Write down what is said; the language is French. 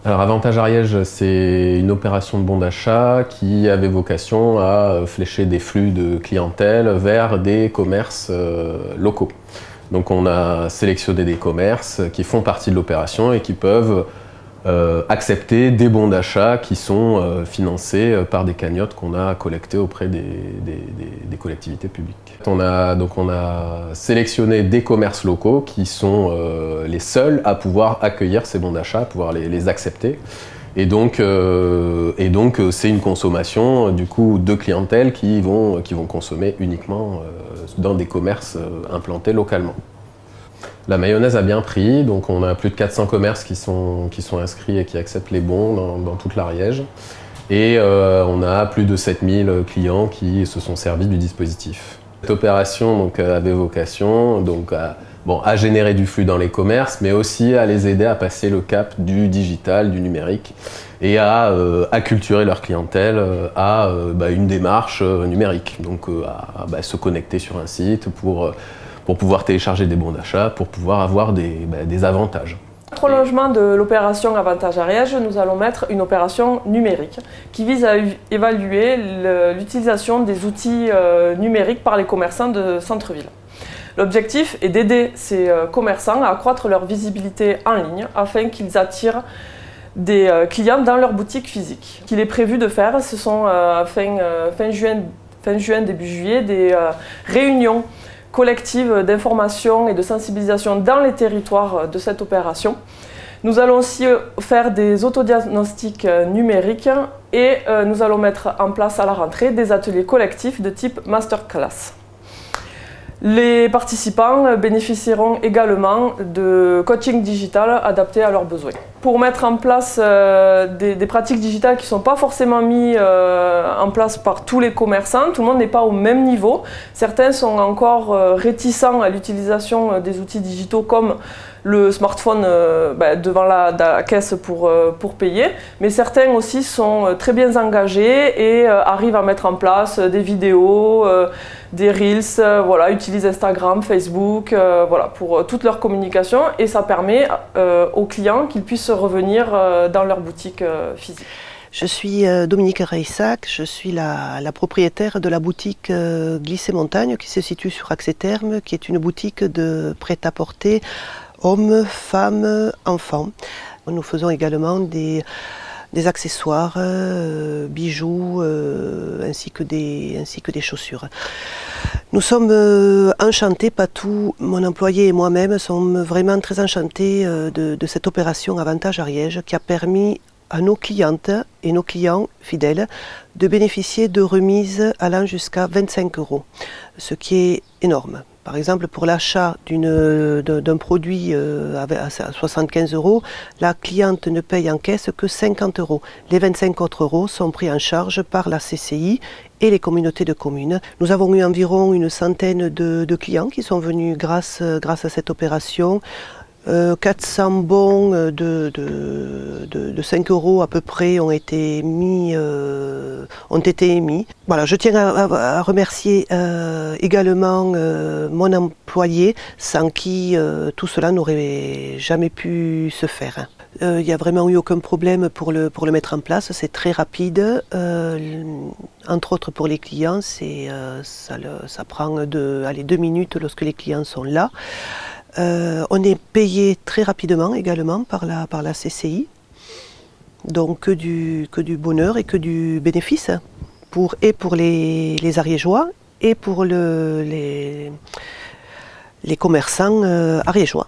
Alors Avantage Ariège, c'est une opération de bon d'achat qui avait vocation à flécher des flux de clientèle vers des commerces locaux. Donc on a sélectionné des commerces qui font partie de l'opération et qui peuvent accepter des bons d'achat qui sont financés par des cagnottes qu'on a collectées auprès des collectivités publiques. On a sélectionné des commerces locaux qui sont les seuls à pouvoir accueillir ces bons d'achat, à pouvoir les accepter. Et donc c'est une consommation du coup de clientèle qui vont consommer uniquement dans des commerces implantés localement. La mayonnaise a bien pris, donc on a plus de 400 commerces qui sont inscrits et qui acceptent les bons dans toute l'Ariège. Et on a plus de 7000 clients qui se sont servis du dispositif. Cette opération donc, avait vocation donc, à générer du flux dans les commerces, mais aussi à les aider à passer le cap du digital, du numérique, et à acculturer leur clientèle à une démarche numérique, donc à se connecter sur un site pour pouvoir télécharger des bons d'achat, pour pouvoir avoir des avantages. En prolongement de l'opération Avantage Ariège, nous allons mettre une opération numérique qui vise à évaluer l'utilisation des outils numériques par les commerçants de centre-ville. L'objectif est d'aider ces commerçants à accroître leur visibilité en ligne afin qu'ils attirent des clients dans leur boutique physique. Ce qu'il est prévu de faire, ce sont fin juin, début juillet, des réunions collective d'information et de sensibilisation dans les territoires de cette opération. Nous allons aussi faire des autodiagnostics numériques et nous allons mettre en place à la rentrée des ateliers collectifs de type masterclass. Les participants bénéficieront également de coaching digital adapté à leurs besoins. Pour mettre en place des pratiques digitales qui ne sont pas forcément mises en place par tous les commerçants, tout le monde n'est pas au même niveau. Certains sont encore réticents à l'utilisation des outils digitaux comme le smartphone devant la caisse pour payer, mais certains aussi sont très bien engagés et arrivent à mettre en place des vidéos, des Reels, utilisent Instagram, Facebook, pour toute leur communication, et ça permet aux clients qu'ils puissent revenir dans leur boutique physique. Je suis Dominique Reissac, je suis la propriétaire de la boutique Glissé Montagne qui se situe sur Axé-Terme, qui est une boutique de prêt-à-porter hommes, femmes, enfants. Nous faisons également des accessoires, bijoux, ainsi que des chaussures. Nous sommes enchantés, Patou, mon employé et moi-même sommes vraiment très enchantés de cette opération Avantage Ariège qui a permis à nos clientes et nos clients fidèles de bénéficier de remises allant jusqu'à 25 €, ce qui est énorme. Par exemple, pour l'achat d'un produit à 75 €, la cliente ne paye en caisse que 50 €. Les 25 autres € sont pris en charge par la CCI et les communautés de communes. Nous avons eu environ une centaine de clients qui sont venus grâce à cette opération. 400 bons de 5 € à peu près ont été émis. Voilà, je tiens à remercier également mon employé, sans qui tout cela n'aurait jamais pu se faire. Il n'y a vraiment eu aucun problème pour le mettre en place, c'est très rapide. Entre autres pour les clients, ça prend 2 minutes lorsque les clients sont là. On est payé très rapidement également par la CCI, donc que du bonheur et que du bénéfice pour les Ariégeois et pour les commerçants ariégeois.